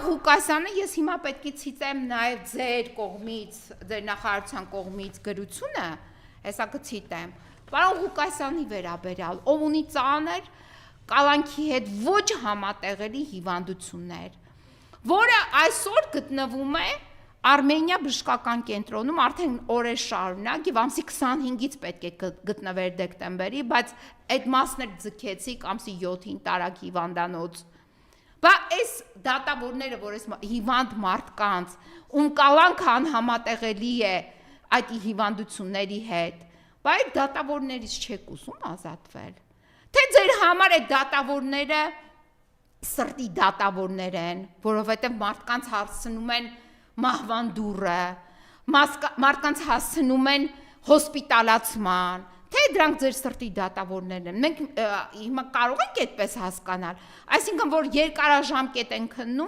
Ղուկասյանը ես հիմա պետք է ցիտեմ նաև ձեր կողմից, ձեր նախարարության կողմից գրությունը, հեսա կցիտեմ։ Պարոն Ղուկասյանի վերաբերյալ, ով ունի ծանր կալանքի հետ ոչ համատեղելի հիվանդություններ, որը այսօր գտնվում է Արմենիա բժշկական կենտրոնում արդեն օրեր շարունակ եւ ամսի 25-ից պետք է գտնվեր դեկտեմբերի, բայց այդ մասն էլ ձգեցիք ամսի 7-ին տարակ հիվանդանոց։ Բա այս դատավորները, որ այս հիվանդ մարդկանց, ում կալանքը անհամատեղելի է այդ հիվանդությունների հետ, բա այդ դատավորներից չեք ուզում ազատվել։ Թե ձեր համար այդ դատավորները սրտի դատավորներ են, որովհետև մարդկանց հասցնում են մահվան դուռը, մարդկանց հասցնում են հոսպիտալացման, թե դրանք ձեր սրտի դատավորներն են։ Մենք հիմա կարող ենք այդպես հասկանալ, այսինքն որ երկարաժամկետ են քննում